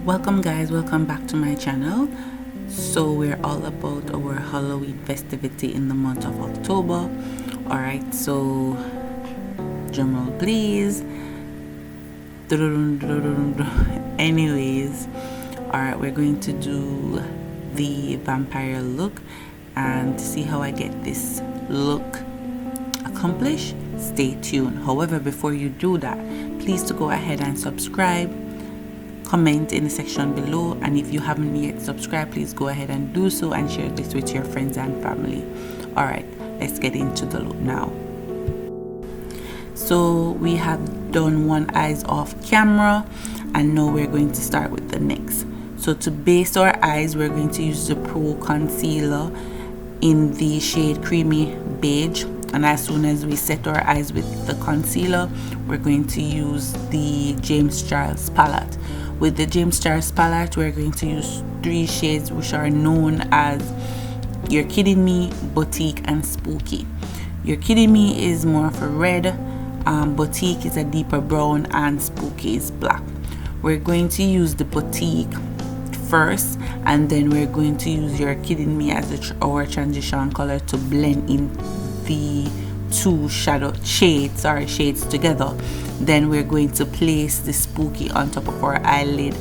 Welcome guys, welcome back to my channel. So we're all about our Halloween festivity in the month of October. Alright, so drum roll please. Anyways, alright, we're going to do the vampire look, and to see how I get this look accomplished, stay tuned. However, before you do that, please to go ahead and subscribe, comment in the section below, and if you haven't yet subscribed, please go ahead and do so and share this with your friends and family. All right, let's get into the look now. So we have done one eyes off camera, and now we're going to start with the next. So to base our eyes, we're going to use the Pro Concealer in the shade Creamy Beige, and as soon as we set our eyes with the concealer, we're going to use the James Charles palette. With the James Charles palette, we're going to use three shades which are known as You're Kidding Me, Boutique, and Spooky. You're Kidding Me is more of a red, Boutique is a deeper brown, and Spooky is black. We're going to use the Boutique first, and then we're going to use You're Kidding Me as our transition color to blend in the two shades together. Then we're going to place the Spooky on top of our eyelid.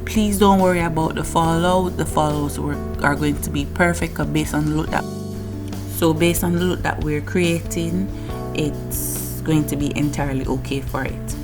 Please don't worry about the fallout. The fallouts are going to be perfect based on the look that we're creating. It's going to be entirely okay for it.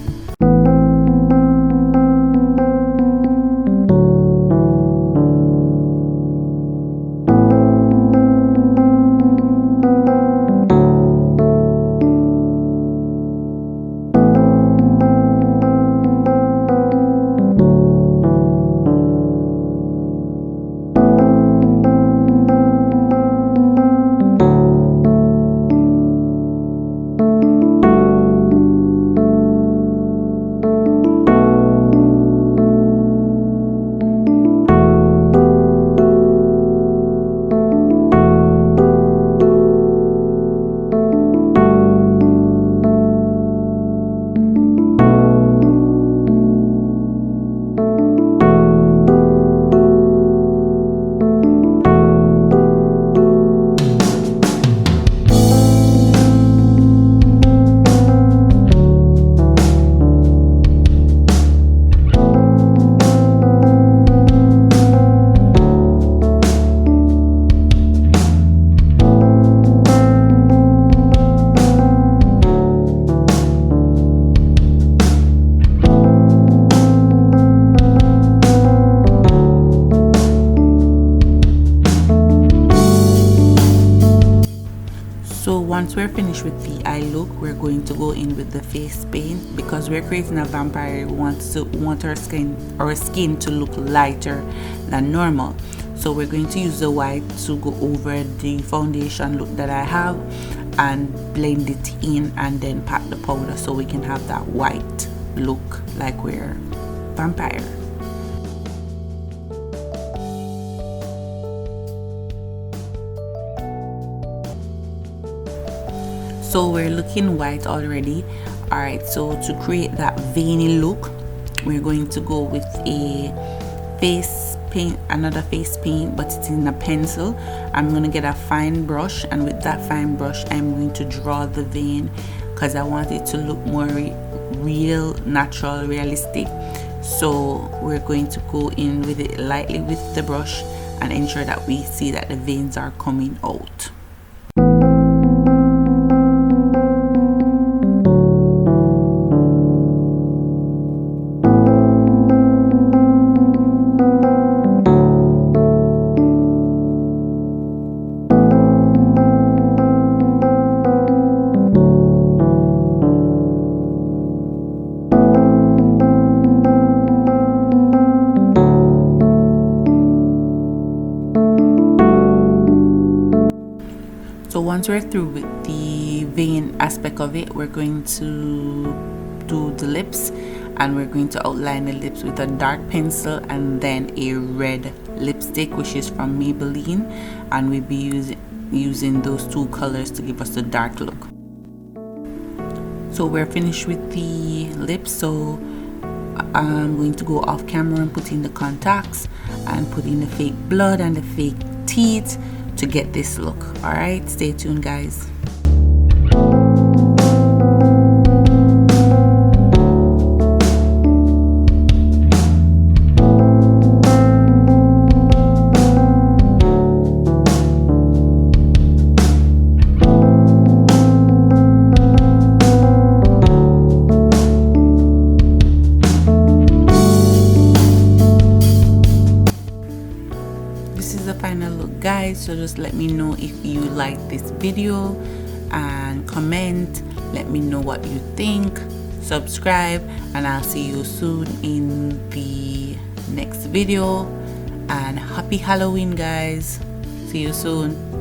So once we're finished with the eye look, we're going to go in with the face paint. Because we're creating a vampire, we want our skin to look lighter than normal. So we're going to use the white to go over the foundation look that I have and blend it in, and then pat the powder so we can have that white look like we're vampire. So we're looking white already. Alright, so to create that veiny look, we're going to go with a face paint, another face paint, but it's in a pencil. I'm going to get a fine brush, and with that fine brush I'm going to draw the vein because I want it to look more real, natural, realistic. So we're going to go in with it lightly with the brush and ensure that we see that the veins are coming out. So once we're through with the vein aspect of it, we're going to do the lips, and we're going to outline the lips with a dark pencil and then a red lipstick, which is from Maybelline, and we'll be using those two colors to give us the dark look. So we're finished with the lips, so I'm going to go off camera and put in the contacts and put in the fake blood and the fake teeth to get this look. All right, stay tuned, guys. This is the final look, guys. So just let me know if you like this video and comment. Let me know what you think. Subscribe, and I'll see you soon in the next video. And happy Halloween, guys. See you soon.